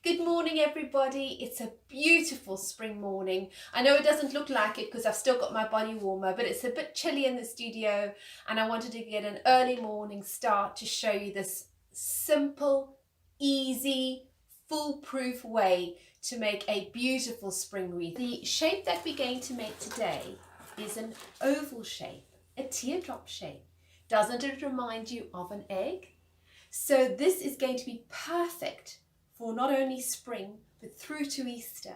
Good morning everybody. It's a beautiful spring morning. I know it doesn't look like it because I've still got my body warmer, but it's a bit chilly in the studio and I wanted to get an early morning start to show you this simple, easy, foolproof way to make a beautiful spring wreath. The shape that we're going to make today is an oval shape, a teardrop shape. Doesn't it remind you of an egg? So this is going to be perfect for not only spring, but through to Easter.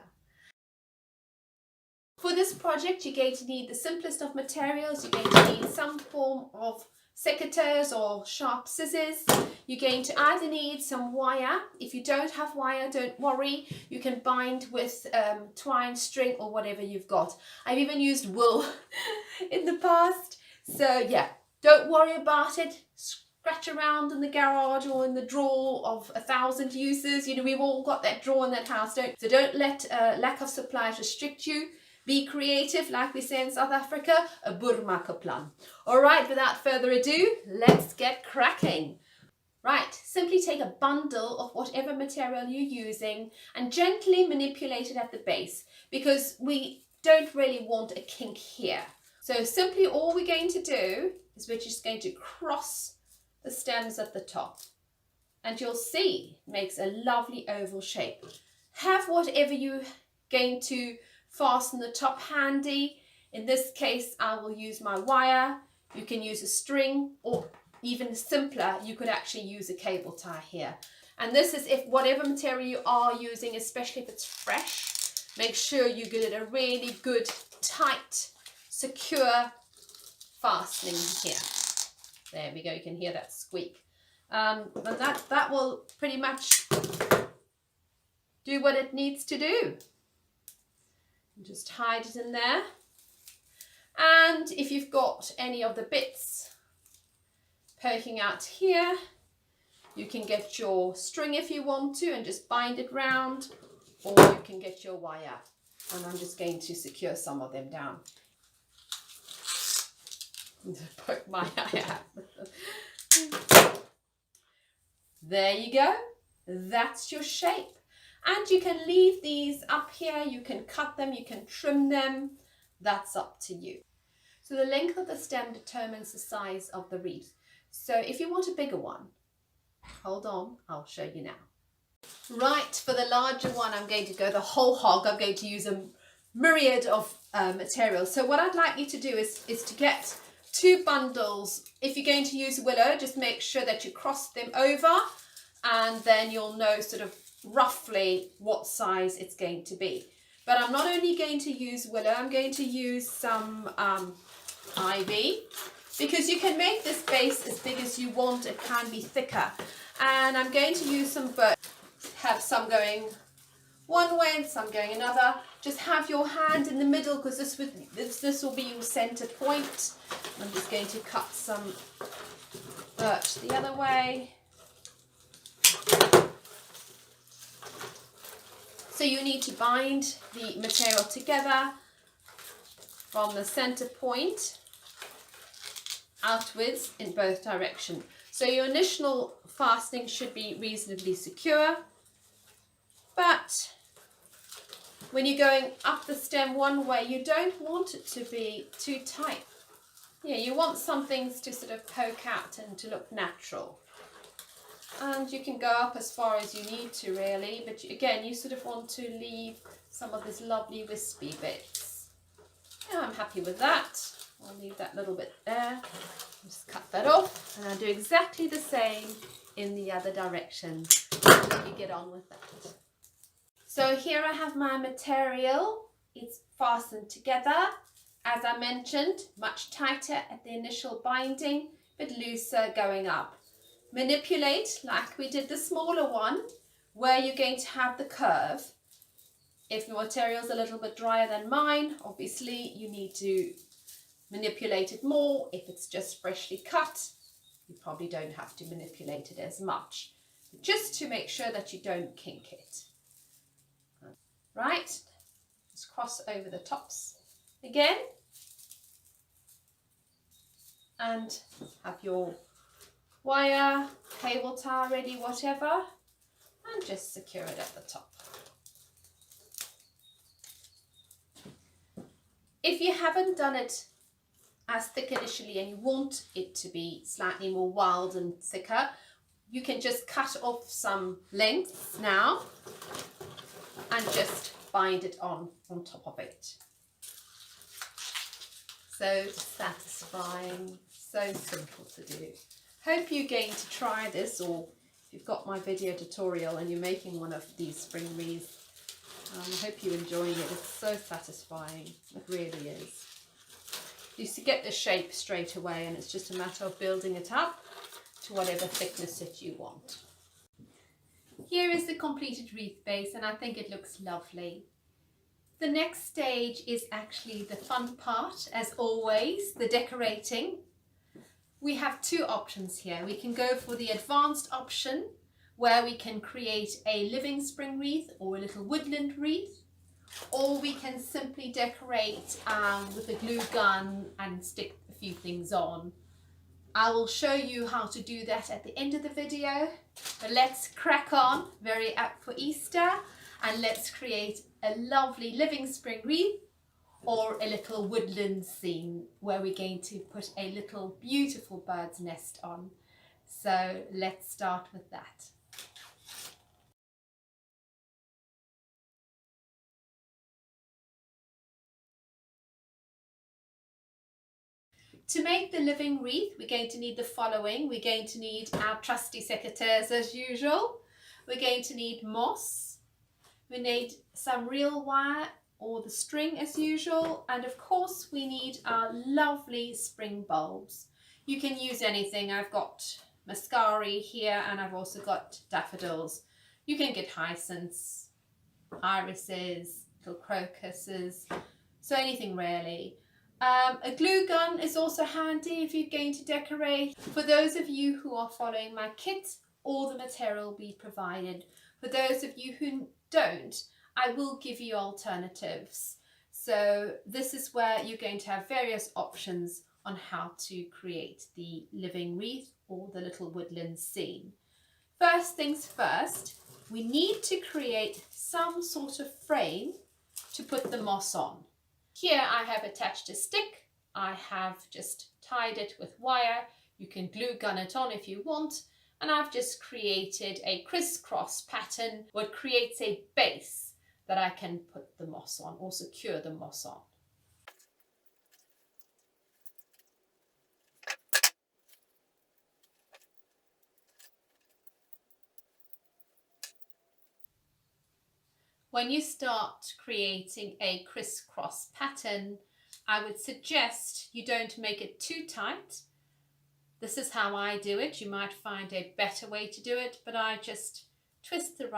For this project, you're going to need the simplest of materials. You're going to need some form of secateurs or sharp scissors. You're going to either need some wire. If you don't have wire, don't worry. You can bind with twine, string, or whatever you've got. I've even used wool in the past. So yeah, don't worry about it. Scratch around in the garage or in the drawer of 1,000 uses. You know, we've all got that drawer in that house. So don't let lack of supplies restrict you. Be creative, like we say in South Africa, a boer maak 'n plan. All right, without further ado, let's get cracking. Right, simply take a bundle of whatever material you're using and gently manipulate it at the base because we don't really want a kink here. So simply all we're going to do is we're just going to cross the stems at the top, and you'll see it makes a lovely oval shape. Have whatever you're going to fasten the top handy. In this case, I will use my wire. You can use a string, or even simpler, you could actually use a cable tie here. And this is if whatever material you are using, especially if it's fresh, make sure you get it a really good, tight, secure fastening here. There we go, you can hear that squeak. And that will pretty much do what it needs to do. Just hide it in there. And if you've got any of the bits poking out here, you can get your string if you want to and just bind it round, or you can get your wire. And I'm just going to secure some of them down. Poke my eye out. There you go. That's your shape. And you can leave these up here. You can cut them. You can trim them. That's up to you. So the length of the stem determines the size of the wreath. So if you want a bigger one, hold on, I'll show you now. Right, for the larger one, I'm going to go the whole hog. I'm going to use a myriad of materials. So what I'd like you to do is to get 2 bundles. If you're going to use willow, just make sure that you cross them over, and then you'll know sort of roughly what size it's going to be. But I'm not only going to use willow, I'm going to use some ivy, because you can make this base as big as you want. It can be thicker. And I'm going to use some birch. Have some going one way and some going another. Just have your hand in the middle, because this will be your center point. I'm just going to cut some birch the other way. So you need to bind the material together from the center point outwards in both directions. So your initial fastening should be reasonably secure, but when you're going up the stem one way, you don't want it to be too tight. Yeah, you want some things to sort of poke out and to look natural. And you can go up as far as you need to really, but again, you sort of want to leave some of this lovely wispy bits. Yeah, I'm happy with that. I'll leave that little bit there. Just cut that off, and I'll do exactly the same in the other direction. You get on with that. So here I have my material. It's fastened together. As I mentioned, much tighter at the initial binding, but looser going up. Manipulate like we did the smaller one, where you're going to have the curve. If your material's a little bit drier than mine, obviously you need to manipulate it more. If it's just freshly cut, you probably don't have to manipulate it as much, just to make sure that you don't kink it. Right, just cross over the tops again and have your wire, cable tie ready, whatever, and just secure it at the top. If you haven't done it as thick initially and you want it to be slightly more wild and thicker, you can just cut off some lengths now and just bind it on top of it. So satisfying, so simple to do. Hope you're going to try this, or if you've got my video tutorial and you're making one of these spring wreaths, I hope you're enjoying it. It's so satisfying, it really is. You get the shape straight away, and it's just a matter of building it up to whatever thickness that you want. Here is the completed wreath base, and I think it looks lovely. The next stage is actually the fun part, as always, the decorating. We have two options here. We can go for the advanced option, where we can create a living spring wreath or a little woodland wreath, or we can simply decorate with a glue gun and stick a few things on. I will show you how to do that at the end of the video, but let's crack on, very apt for Easter, and let's create a lovely living spring wreath or a little woodland scene where we're going to put a little beautiful bird's nest on. So let's start with that. To make the living wreath, we're going to need the following. We're going to need our trusty secateurs as usual. We're going to need moss. We need some real wire or the string as usual. And of course, we need our lovely spring bulbs. You can use anything. I've got mascari here, and I've also got daffodils. You can get hyacinths, irises, little crocuses, so anything really. A glue gun is also handy if you're going to decorate. For those of you who are following my kit, all the material will be provided. For those of you who don't, I will give you alternatives. So this is where you're going to have various options on how to create the living wreath or the little woodland scene. First things first, we need to create some sort of frame to put the moss on. Here I have attached a stick. I have just tied it with wire. You can glue gun it on if you want. And I've just created a crisscross pattern what creates a base that I can put the moss on or secure the moss on. When you start creating a crisscross pattern, I would suggest you don't make it too tight. This is how I do it. You might find a better way to do it, but I just twist the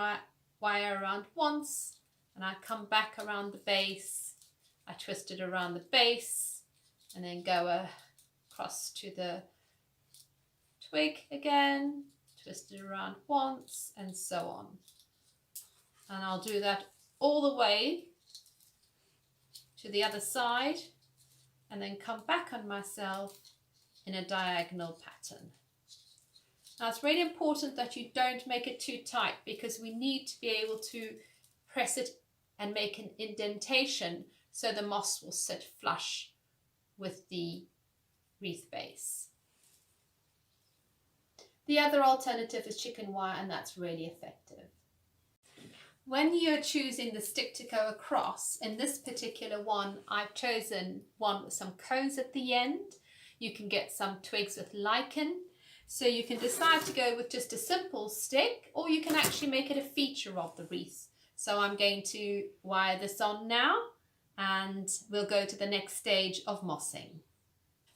wire around once and I come back around the base. I twist it around the base and then go across to the twig again, twist it around once, and so on. And I'll do that all the way to the other side and then come back on myself in a diagonal pattern. Now it's really important that you don't make it too tight, because we need to be able to press it and make an indentation so the moss will sit flush with the wreath base. The other alternative is chicken wire, and that's really effective. When you're choosing the stick to go across, in this particular one, I've chosen one with some cones at the end. You can get some twigs with lichen. So you can decide to go with just a simple stick, or you can actually make it a feature of the wreath. So I'm going to wire this on now, and we'll go to the next stage of mossing.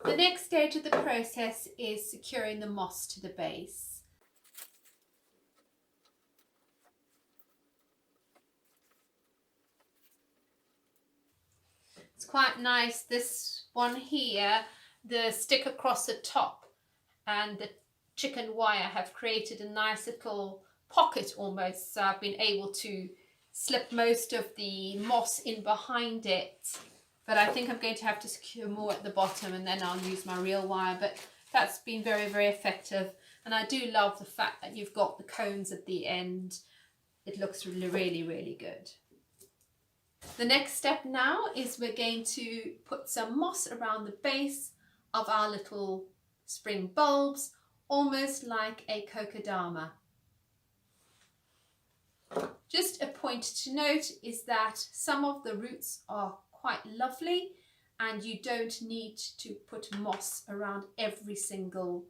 The next stage of the process is securing the moss to the base. It's quite nice, this one here, the stick across the top and the chicken wire have created a nice little pocket almost, so I've been able to slip most of the moss in behind it, but I think I'm going to have to secure more at the bottom and then I'll use my real wire, but that's been very, very effective. And I do love the fact that you've got the cones at the end. it looks really, really good. The next step now is we're going to put some moss around the base of our little spring bulbs, almost like a kokedama. Just a point to note is that some of the roots are quite lovely and you don't need to put moss around every single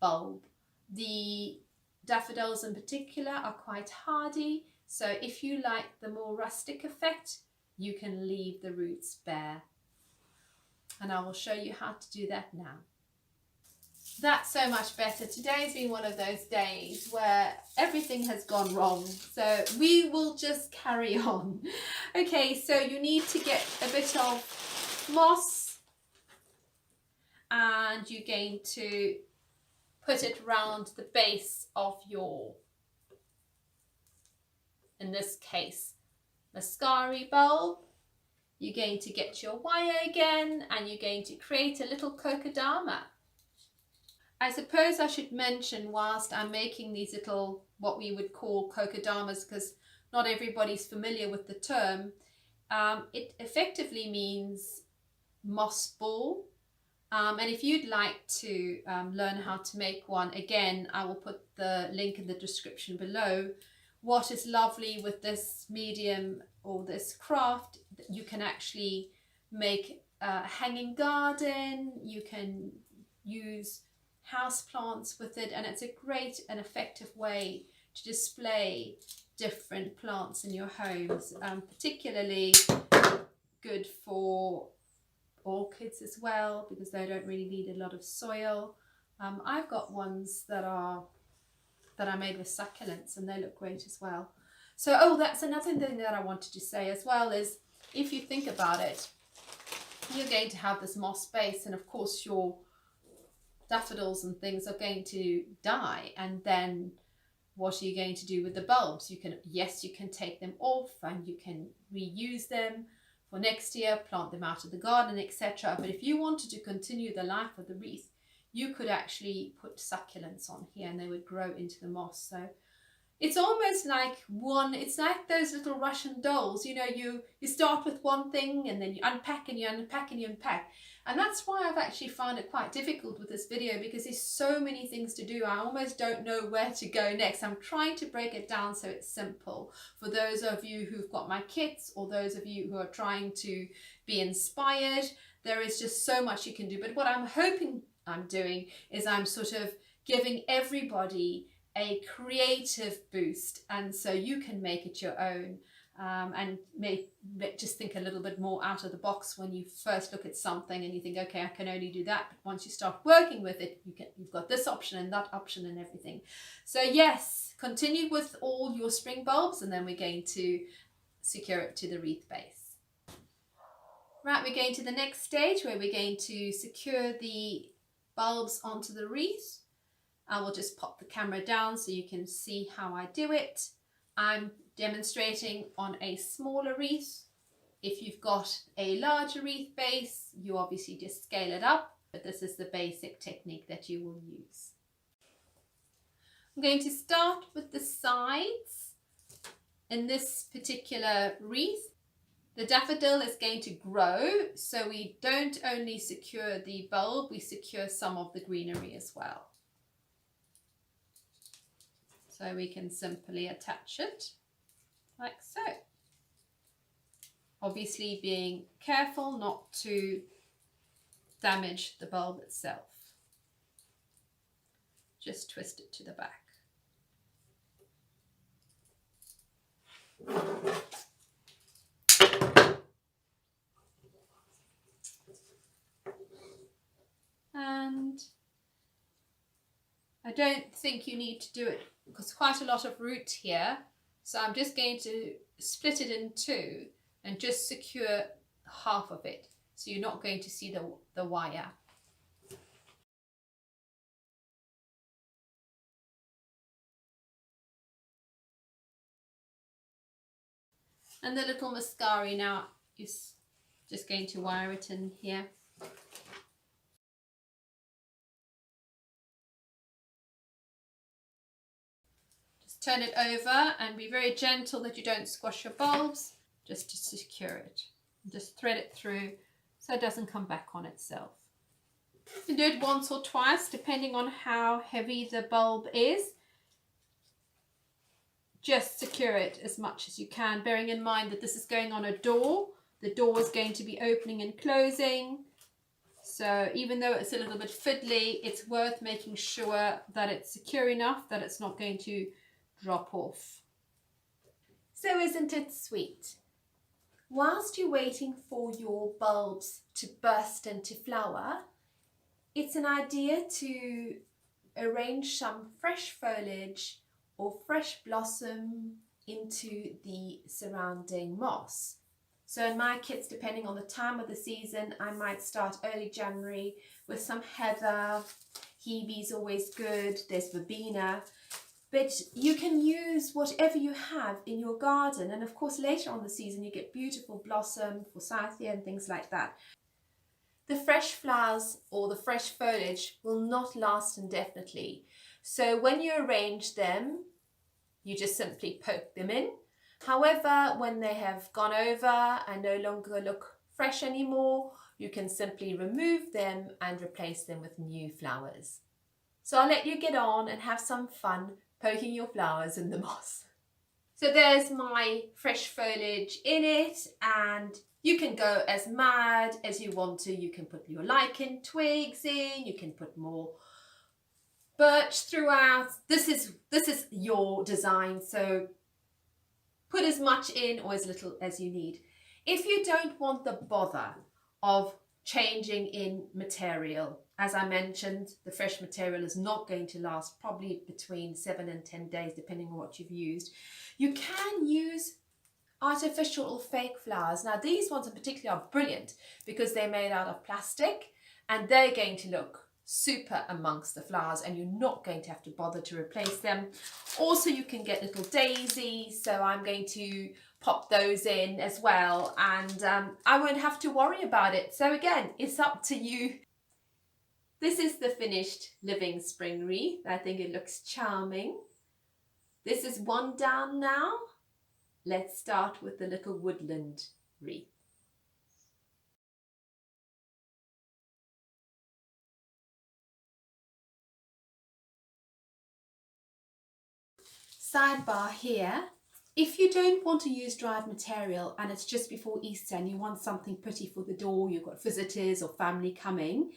bulb. The daffodils in particular are quite hardy, so if you like the more rustic effect, you can leave the roots bare. And I will show you how to do that now. That's so much better. Today's been one of those days where everything has gone wrong, so we will just carry on. Okay, so you need to get a bit of moss and you're going to put it around the base of your, in this case, mascari bulb. You're going to get your wire again and you're going to create a little kokedama. I suppose I should mention, whilst I'm making these little, what we would call kokedamas, because not everybody's familiar with the term, it effectively means moss ball. And if you'd like to learn how to make one, again, I will put the link in the description below. What is lovely with this medium or this craft, you can actually make a hanging garden, you can use house plants with it, and it's a great and effective way to display different plants in your homes, particularly good for orchids as well, because they don't really need a lot of soil. I've got ones that are made with succulents and they look great as well. So, oh, that's another thing that I wanted to say as well, is if you think about it, you're going to have this moss base, and of course your daffodils and things are going to die, and then what are you going to do with the bulbs? You can, yes, you can take them off and you can reuse them for next year, plant them out of the garden, etc. But if you wanted to continue the life of the wreath, you could actually put succulents on here and they would grow into the moss. So it's almost like it's like those little Russian dolls, you know, you start with one thing and then you unpack and you unpack and you unpack. And that's why I've actually found it quite difficult with this video, because there's so many things to do. I almost don't know where to go next. I'm trying to break it down so it's simple. For those of you who've got my kits, or those of you who are trying to be inspired, there is just so much you can do. But what I'm hoping I'm doing is I'm sort of giving everybody a creative boost, and so you can make it your own, and just think a little bit more out of the box when you first look at something and you think, okay, I can only do that. But once you start working with it, you've got this option and that option and everything. So yes, continue with all your spring bulbs, and then we're going to secure it to the wreath base. Right, we're going to the next stage where we're going to secure the bulbs onto the wreath. I will just pop the camera down so you can see how I do it. I'm demonstrating on a smaller wreath. If you've got a larger wreath base, you obviously just scale it up, but this is the basic technique that you will use. I'm going to start with the sides. In this particular wreath, the daffodil is going to grow, so we don't only secure the bulb, we secure some of the greenery as well. So we can simply attach it like so. Obviously being careful not to damage the bulb itself. Just twist it to the back. And I don't think you need to do it because quite a lot of root here, so I'm just going to split it in two and just secure half of it, so you're not going to see the wire. And the little mascari now is just going to wire it in here. Turn it over and be very gentle that you don't squash your bulbs, just to secure it. Just thread it through so it doesn't come back on itself. You do it once or twice depending on how heavy the bulb is. Just secure it as much as you can, bearing in mind that this is going on a door. The door is going to be opening and closing. So even though it's a little bit fiddly, it's worth making sure that it's secure enough that it's not going to drop off. So isn't it sweet? Whilst you're waiting for your bulbs to burst into flower, it's an idea to arrange some fresh foliage or fresh blossom into the surrounding moss. So in my kits, depending on the time of the season, I might start early January with some heather. Hebe's always good. There's verbena. But you can use whatever you have in your garden. And of course, later on the season, you get beautiful blossom, forsythia and things like that. The fresh flowers or the fresh foliage will not last indefinitely. So when you arrange them, you just simply poke them in. However, when they have gone over and no longer look fresh anymore, you can simply remove them and replace them with new flowers. So I'll let you get on and have some fun poking your flowers in the moss. So there's my fresh foliage in it, and you can go as mad as you want to. You can put your lichen twigs in, you can put more birch throughout. This is your design, so put as much in or as little as you need. If you don't want the bother of changing in material, as I mentioned, the fresh material is not going to last probably between 7 and 10 days, depending on what you've used. You can use artificial or fake flowers. Now these ones in particular are brilliant because they're made out of plastic and they're going to look super amongst the flowers and you're not going to have to bother to replace them. Also, you can get little daisies, so I'm going to pop those in as well, and I won't have to worry about it. So again, it's up to you. This is the finished Living Spring Wreath. I think it looks charming. This is one down now. Let's start with the little woodland wreath. Sidebar here, if you don't want to use dried material and it's just before Easter and you want something pretty for the door, you've got visitors or family coming,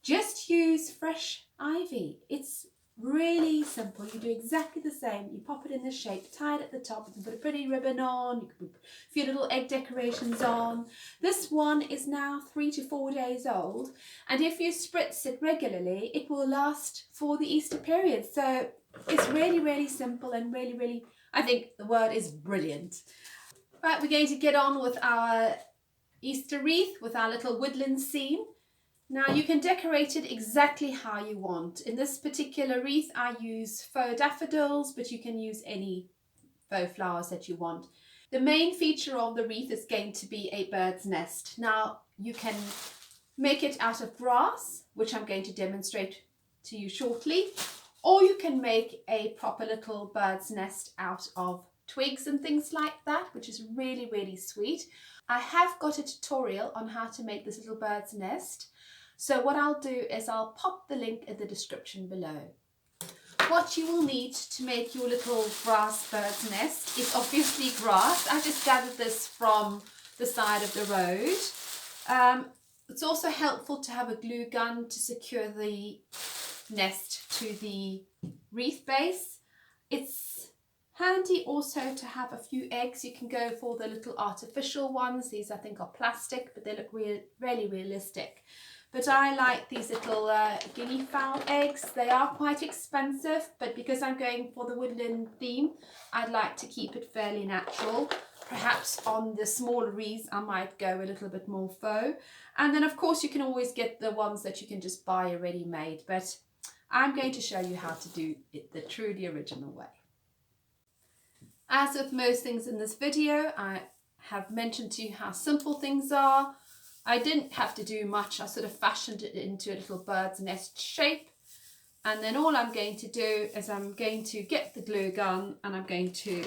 just use fresh ivy. It's really simple. You do exactly the same. You pop it in the shape, tie it at the top, you can put a pretty ribbon on, you can put a few little egg decorations on. This one is now 3 to 4 days old, and if you spritz it regularly, it will last for the Easter period. So it's really, really simple and really, really, I think the word is brilliant. Right, we're going to get on with our Easter wreath with our little woodland scene. Now you can decorate it exactly how you want. In this particular wreath I use faux daffodils, but you can use any faux flowers that you want. The main feature of the wreath is going to be a bird's nest. Now you can make it out of grass, which I'm going to demonstrate to you shortly, or you can make a proper little bird's nest out of twigs and things like that, which is really, really sweet. I have got a tutorial on how to make this little bird's nest. So what I'll do is I'll pop the link in the description below. What you will need to make your little grass bird's nest is obviously grass. I just gathered this from the side of the road. It's also helpful to have a glue gun to secure the nest to the wreath base. It's handy also to have a few eggs. You can go for the little artificial ones. These I think are plastic, but they look really realistic. But I like these little guinea fowl eggs. They are quite expensive, but because I'm going for the woodland theme, I'd like to keep it fairly natural. Perhaps on the smaller wreaths, I might go a little bit more faux. And then of course you can always get the ones that you can just buy already made, but I'm going to show you how to do it the truly original way. As with most things in this video, I have mentioned to you how simple things are. I didn't have to do much. I sort of fashioned it into a little bird's nest shape. And then all I'm going to do is I'm going to get the glue gun and I'm going to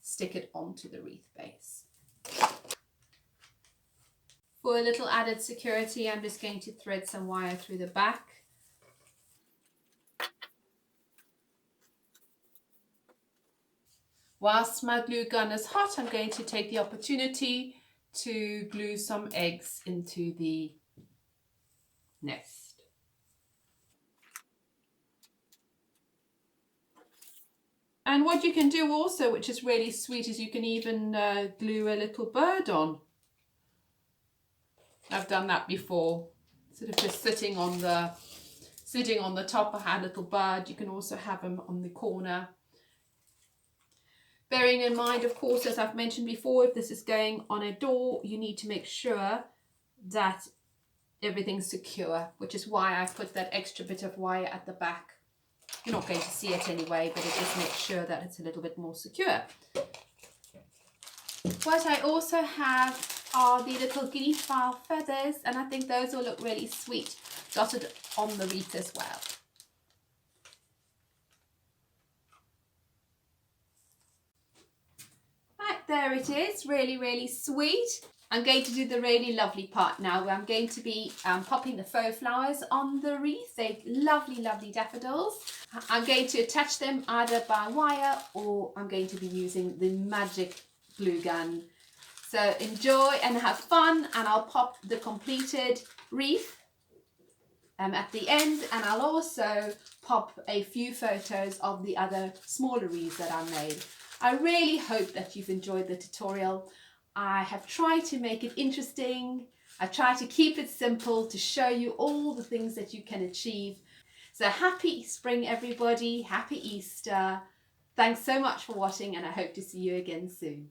stick it onto the wreath base. For a little added security, I'm just going to thread some wire through the back. Whilst my glue gun is hot, I'm going to take the opportunity to glue some eggs into the nest. And what you can do also, which is really sweet, is you can even glue a little bird on. I've done that before, sort of just sitting on the top. I had a little bird. You can also have them on the corner. Bearing in mind, of course, as I've mentioned before, if this is going on a door, you need to make sure that everything's secure, which is why I've put that extra bit of wire at the back. You're not going to see it anyway, but it just makes sure that it's a little bit more secure. What I also have are the little guinea fowl feathers, and I think those will look really sweet dotted on the wreath as well. Right, there it is, really, really sweet. I'm going to do the really lovely part now, where I'm going to be popping the faux flowers on the wreath. They're lovely, lovely daffodils. I'm going to attach them either by wire or I'm going to be using the magic glue gun. So enjoy and have fun, and I'll pop the completed wreath at the end, and I'll also pop a few photos of the other smaller wreaths that I made. I really hope that you've enjoyed the tutorial. I have tried to make it interesting. I tried to keep it simple to show you all the things that you can achieve. So happy spring, everybody. Happy Easter. Thanks so much for watching, and I hope to see you again soon.